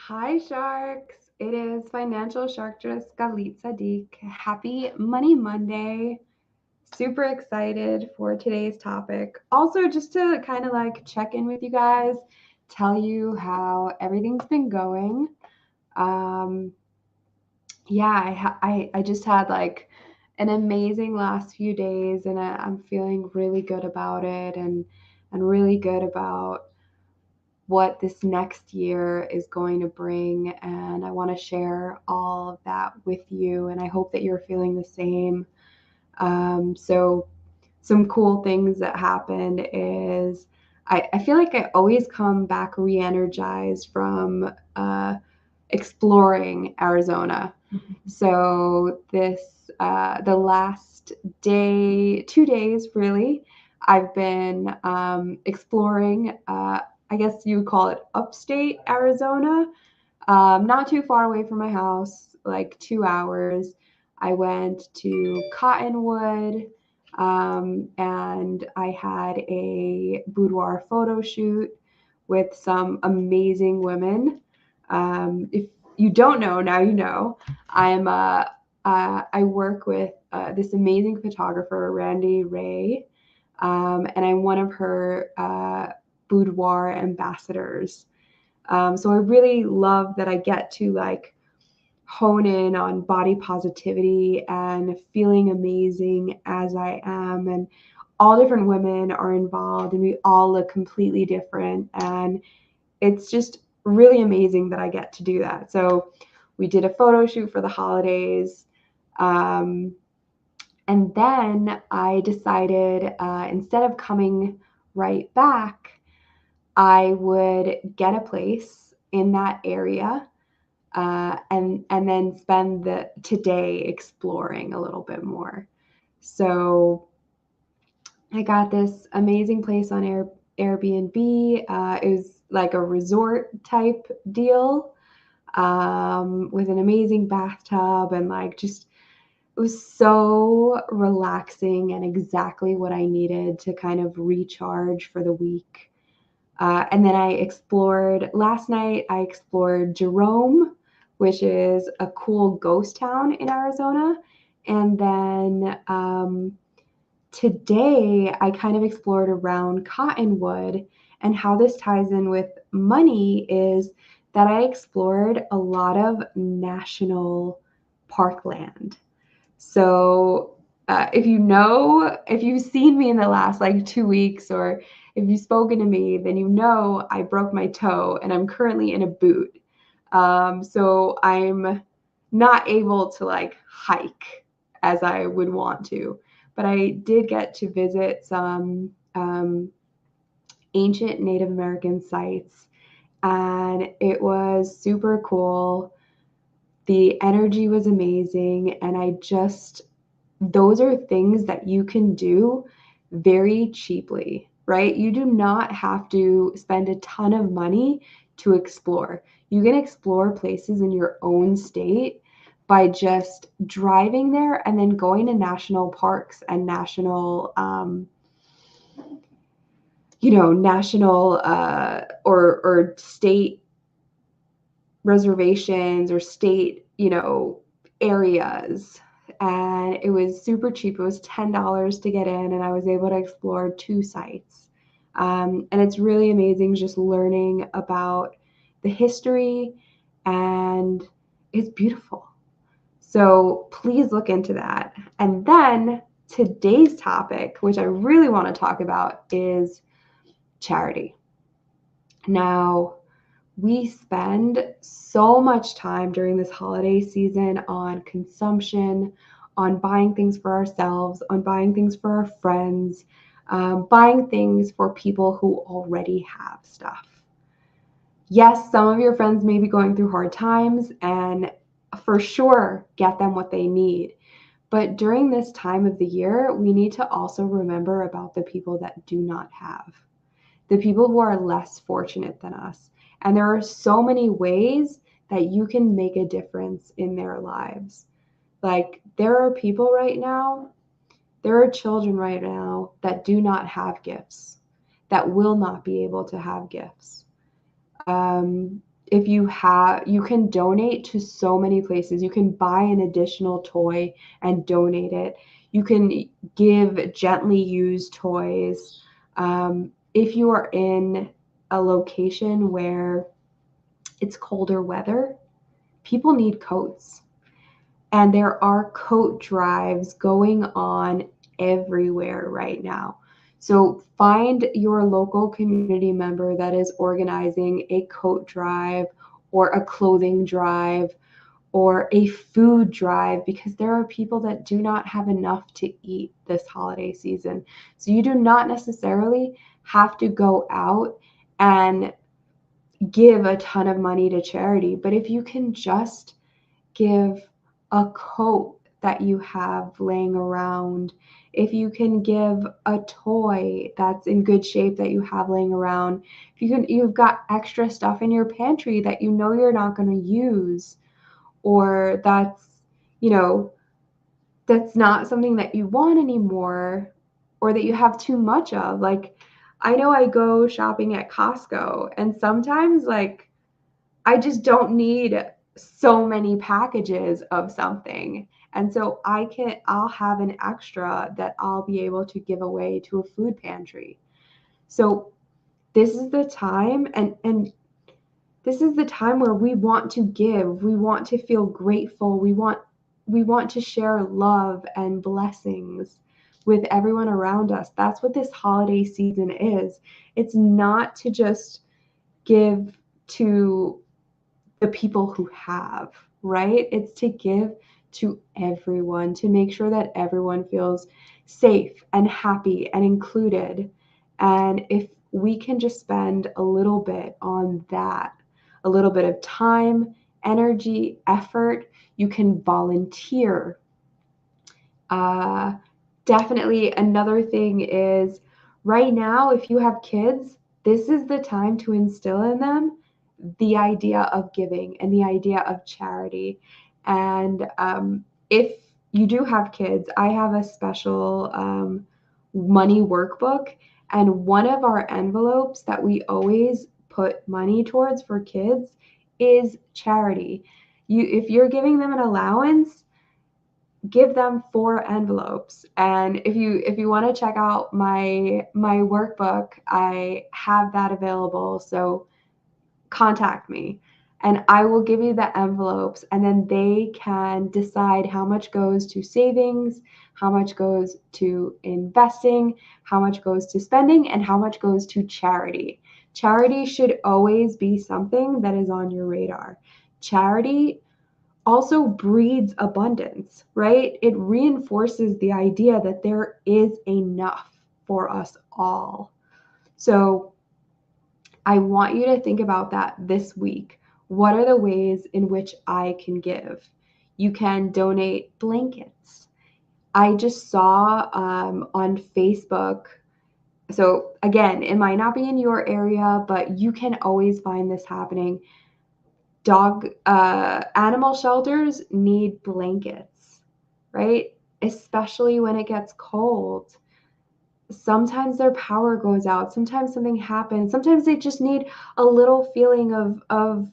Hi, sharks. It is financial sharkstress Galit Sadiq. Happy Money Monday. Super excited for today's topic. Also, just to kind of like check in with you guys, tell you how everything's been going. Um, yeah, I just had like an amazing last few days, and I'm feeling really good about it, and really good about what this next year is going to bring. And I want to share all of that with you. And I hope that you're feeling the same. So, some cool things that happened is I feel like I always come back re energized from exploring Arizona. So, the last day, 2 days really, I've been exploring. I guess you would call it upstate Arizona, not too far away from my house, like 2 hours. I went to Cottonwood, and I had a boudoir photo shoot with some amazing women. If you don't know, now you know. I work with this amazing photographer, Randy Ray, and I'm one of her boudoir ambassadors. So I really love that I get to like hone in on body positivity and feeling amazing as I am. And all different women are involved, and we all look completely different. And it's just really amazing that I get to do that. So we did a photo shoot for the holidays. Um, and then I decided instead of coming right back, I would get a place in that area, and then spend the today exploring a little bit more. So I got this amazing place on Airbnb. It was like a resort type deal, with an amazing bathtub, and like just it was so relaxing and exactly what I needed to kind of recharge for the week. And then I explored last night. I explored Jerome, which is a cool ghost town in Arizona. And then today I kind of explored around Cottonwood. And how this ties in with money is that I explored a lot of national parkland. So if you've seen me in the last like 2 weeks, or if you've spoken to me, then you know I broke my toe and I'm currently in a boot. So I'm not able to like hike as I would want to, but I did get to visit some ancient Native American sites, and it was super cool. The energy was amazing, and those are things that you can do very cheaply, right? You do not have to spend a ton of money to explore. You can explore places in your own state by just driving there and then going to national parks and national or state reservations or state, areas. And it was super cheap. It was $10 to get in, and I was able to explore two sites. And it's really amazing just learning about the history, and it's beautiful. So please look into that. And then today's topic, which I really want to talk about, is charity. Now, we spend so much time during this holiday season on consumption, on buying things for ourselves, on buying things for our friends, buying things for people who already have stuff. Yes, some of your friends may be going through hard times, and for sure, get them what they need. But during this time of the year, we need to also remember about the people that do not have, the people who are less fortunate than us. And there are so many ways that you can make a difference in their lives. Like, there are people right now, there are children right now that do not have gifts, that will not be able to have gifts. if you have, you can donate to so many places. You can buy an additional toy and donate it. You can give gently used toys. If you are in a location where it's colder weather, people need coats. And there are coat drives going on everywhere right now. So find your local community member that is organizing a coat drive or a clothing drive or a food drive, because there are people that do not have enough to eat this holiday season. So you do not necessarily have to go out and give a ton of money to charity, but if you can just give a coat that you have laying around, if you can give a toy that's in good shape that you have laying around, if you've got extra stuff in your pantry that you know you're not going to use, or you know, that's not something that you want anymore, or that you have too much of. Like, I know I go shopping at Costco, and sometimes, like, I just don't need so many packages of something. And so I'll have an extra that I'll be able to give away to a food pantry. So this is the time, and this is the time where we want to give. We want to feel grateful. We want to share love and blessings with everyone around us. That's what this holiday season is. It's not to just give to the people who have, right? It's to give to everyone, to make sure that everyone feels safe and happy and included. And if we can just spend a little bit on that, a little bit of time, energy, effort, you can volunteer. Uh, Definitely another thing is, right now, if you have kids, this is the time to instill in them the idea of giving and the idea of charity. And if you do have kids, I have a special money workbook. And one of our envelopes that we always put money towards for kids is charity. If you're giving them an allowance, give them 4 envelopes. And if you want to check out my workbook, I have that available. So contact me and I will give you the envelopes, and then they can decide how much goes to savings, how much goes to investing, how much goes to spending, and how much goes to charity. Charity should always be something that is on your radar. Charity also breeds abundance, right? It reinforces the idea that there is enough for us all. So I want you to think about that this week. What are the ways in which I can give? You can donate blankets. I just saw on Facebook. So, again, it might not be in your area, but you can always find this happening. Animal shelters need blankets, right? Especially when it gets cold. Sometimes their power goes out. Sometimes something happens. Sometimes they just need a little feeling of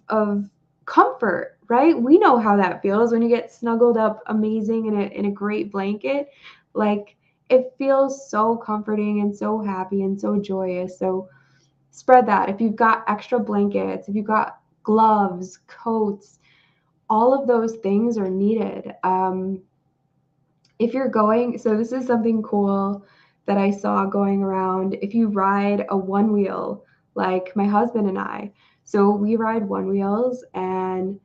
comfort, right? We know how that feels when you get snuggled up amazing in a great blanket. Like, it feels so comforting and so happy and so joyous. So spread that. If you've got extra blankets, if you've got gloves, coats, all of those things are needed. If you're going, so this is something cool that I saw going around. If you ride a one wheel, like my husband and I, so we ride one wheels, and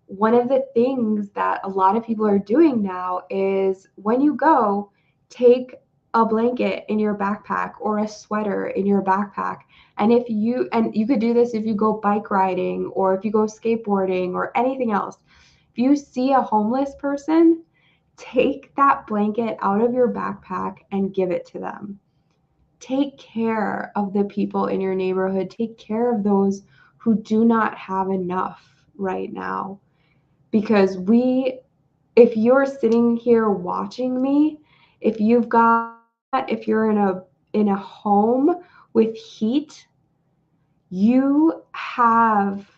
one of the things that a lot of people are doing now is when you go, take a blanket in your backpack or a sweater in your backpack. And you could do this if you go bike riding or if you go skateboarding or anything else. If you see a homeless person, take that blanket out of your backpack and give it to them. Take care of the people in your neighborhood. Take care of those who do not have enough right now. Because if you're sitting here watching me, if you're in a home with heat, you have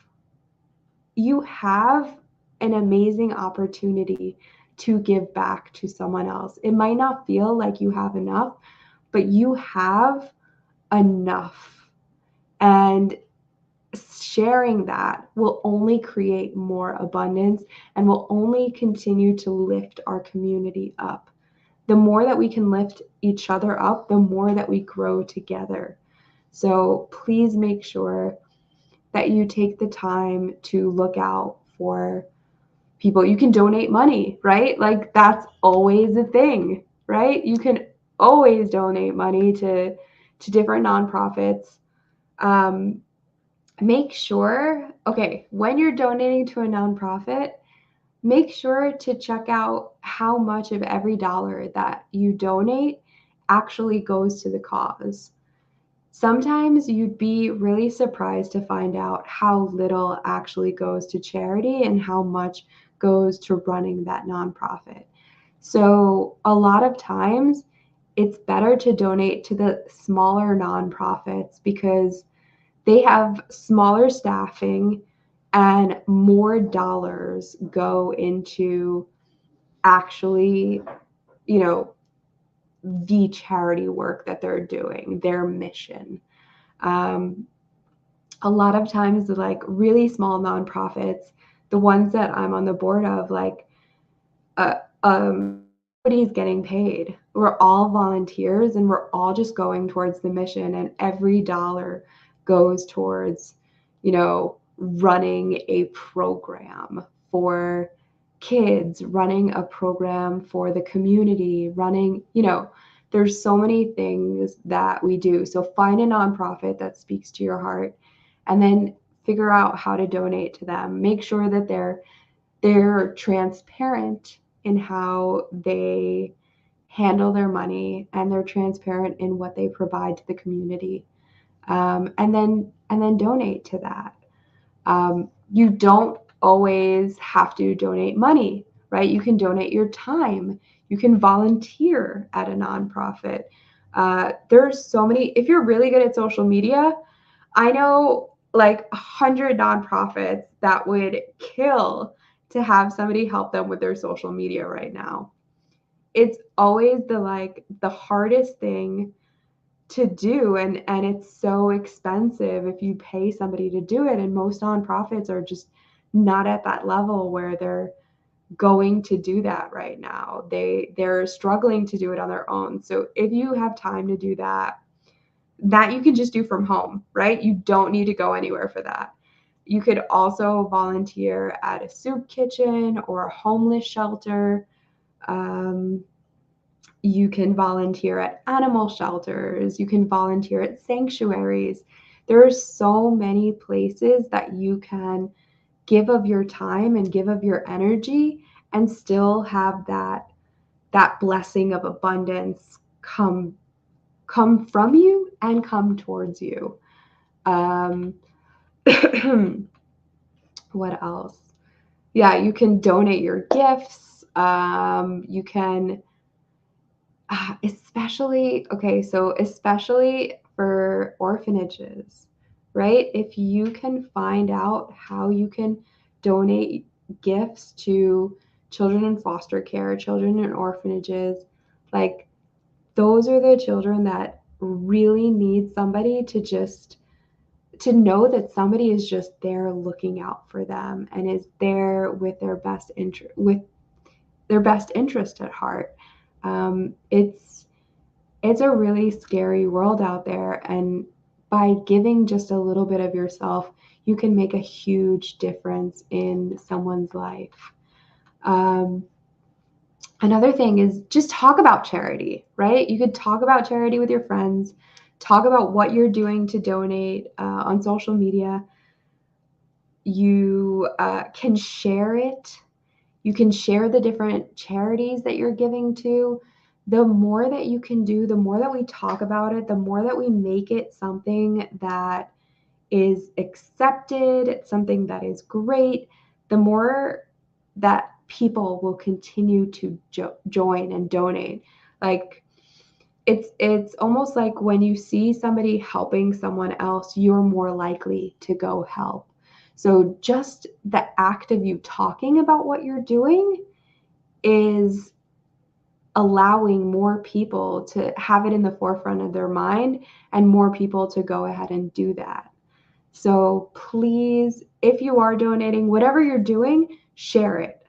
you have an amazing opportunity to give back to someone else. It might not feel like you have enough, but you have enough. And sharing that will only create more abundance and will only continue to lift our community up. The more that we can lift each other up, the more that we grow together. So please make sure that you take the time to look out for people. You can donate money, right? Like that's always a thing, right? You can always donate money to different nonprofits. Um, Make sure, okay, when you're donating to a nonprofit, make sure to check out how much of every dollar that you donate actually goes to the cause. Sometimes you'd be really surprised to find out how little actually goes to charity and how much goes to running that nonprofit. So, a lot of times, it's better to donate to the smaller nonprofits because they have smaller staffing and more dollars go into actually, you know, the charity work that they're doing, their mission. Um, a lot of times, like really small nonprofits, the ones that I'm on the board of, like, uh, nobody's getting paid. We're all volunteers and we're all just going towards the mission, and every dollar goes towards, running a program for kids, running a program for the community, there's so many things that we do. So find a nonprofit that speaks to your heart and then figure out how to donate to them. Make sure that they're transparent in how they handle their money and they're transparent in what they provide to the community. And then donate to that. You don't always have to donate money, right? You can donate your time. You can volunteer at a nonprofit. There's so many. If you're really good at social media, I know like 100 nonprofits that would kill to have somebody help them with their social media right now. It's always the hardest thing to do, and it's so expensive if you pay somebody to do it, and most nonprofits are just not at that level where they're going to do that right now. They're struggling to do it on their own. So if you have time to do that you can just do from home, right? You don't need to go anywhere for that. You could also volunteer at a soup kitchen or a homeless shelter. Um, you can volunteer at animal shelters. You can volunteer at sanctuaries. There are so many places that you can give of your time and give of your energy and still have that blessing of abundance come from you and come towards you. Um, what else? Yeah, you can donate your gifts. You can, especially for orphanages, right? If you can find out how you can donate gifts to children in foster care, children in orphanages, like those are the children that really need somebody to know that somebody is just there looking out for them and is there with their best interest at heart. It's a really scary world out there, and by giving just a little bit of yourself, you can make a huge difference in someone's life. Um, Another thing is just talk about charity, right? You could talk about charity with your friends, talk about what you're doing to donate on social media. You can share it. You can share the different charities that you're giving to. The more that you can do, the more that we talk about it, the more that we make it something that is accepted, something that is great, the more that people will continue to join and donate. Like it's almost like when you see somebody helping someone else, you're more likely to go help. So just the act of you talking about what you're doing is allowing more people to have it in the forefront of their mind and more people to go ahead and do that. So please, if you are donating, whatever you're doing, share it.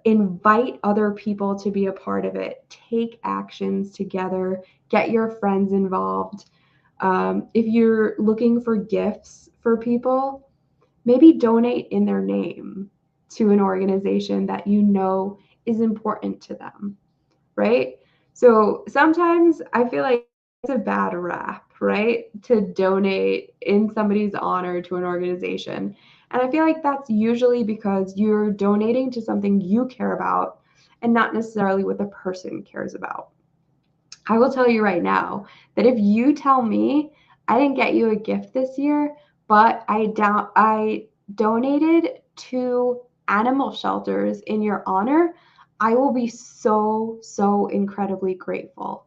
Invite other people to be a part of it. Take actions together. Get your friends involved. If you're looking for gifts for people, maybe donate in their name to an organization that you know is important to them, right? So sometimes I feel like it's a bad rap, right? To donate in somebody's honor to an organization. And I feel like that's usually because you're donating to something you care about and not necessarily what the person cares about. I will tell you right now that if you tell me I didn't get you a gift this year, but I donated to animal shelters in your honor, I will be so incredibly grateful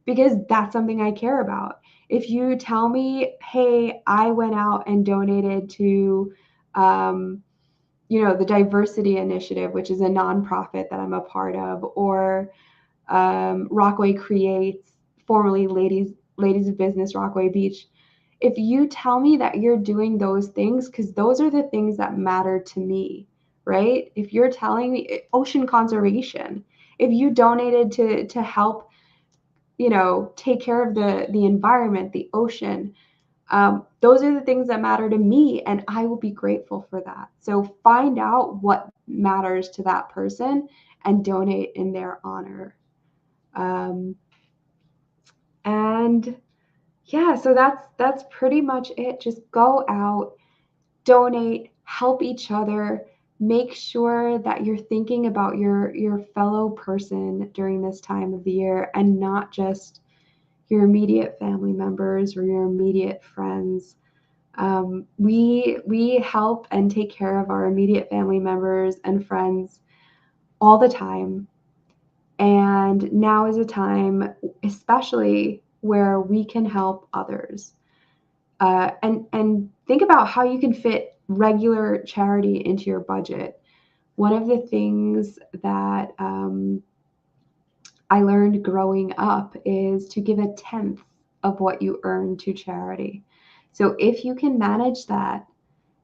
because that's something I care about. If you tell me, hey, I went out and donated to um, the Diversity Initiative, which is a nonprofit that I'm a part of, or Rockaway Creates, formerly Ladies of Business Rockaway Beach. If you tell me that you're doing those things, because those are the things that matter to me, right? If you're telling me ocean conservation, if you donated to help, take care of the environment, the ocean, those are the things that matter to me, and I will be grateful for that. So find out what matters to that person and donate in their honor. Um, and yeah, so that's pretty much it. Just go out, donate, help each other, make sure that you're thinking about your fellow person during this time of the year and not just your immediate family members or your immediate friends. We help and take care of our immediate family members and friends all the time. And now is a time, especially where we can help others. And think about how you can fit regular charity into your budget. One of the things that I learned growing up is to give a tenth of what you earn to charity. So if you can manage that,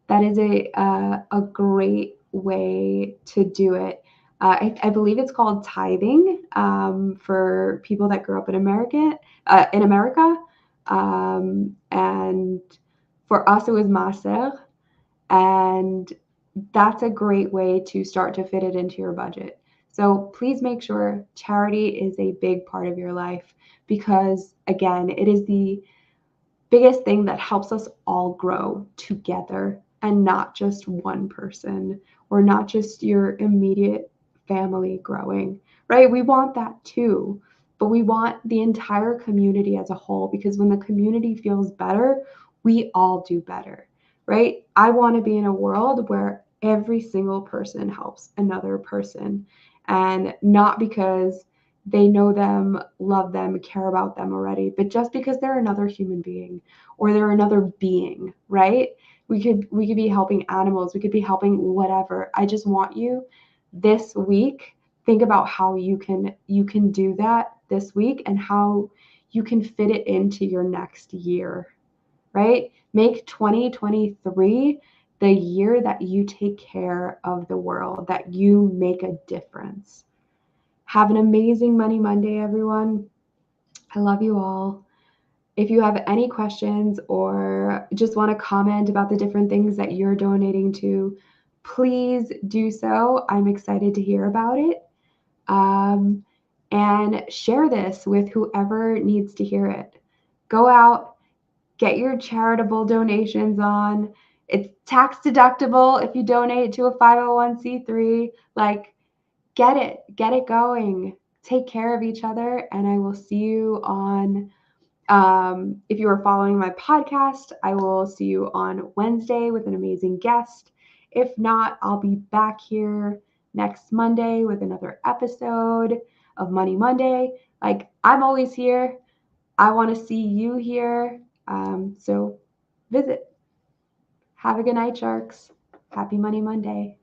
that is a great way to do it. I believe it's called tithing for people that grew up in America. And for us, it was maser. And that's a great way to start to fit it into your budget. So please make sure charity is a big part of your life because, again, it is the biggest thing that helps us all grow together and not just one person or not just your immediate family growing, right? We want that too, but we want the entire community as a whole because when the community feels better, we all do better, right? I want to be in a world where every single person helps another person and not because they know them, love them, care about them already, but just because they're another human being or they're another being, right? We could be helping animals, we could be helping whatever. I just want you this week, think about how you can do that this week and how you can fit it into your next year, right? Make 2023 the year that you take care of the world, that you make a difference. Have an amazing Money Monday, everyone. I love you all. If you have any questions or just want to comment about the different things that you're donating to, please do so. I'm excited to hear about it. And share this with whoever needs to hear it. Go out, get your charitable donations on. It's tax deductible if you donate to a 501c3. Like, get it going. Take care of each other, and I will see you on. If you are following my podcast, I will see you on Wednesday with an amazing guest. If not, I'll be back here next Monday with another episode of Money Monday. Like, I'm always here. I want to see you here. So visit. Have a good night, sharks. Happy Money Monday.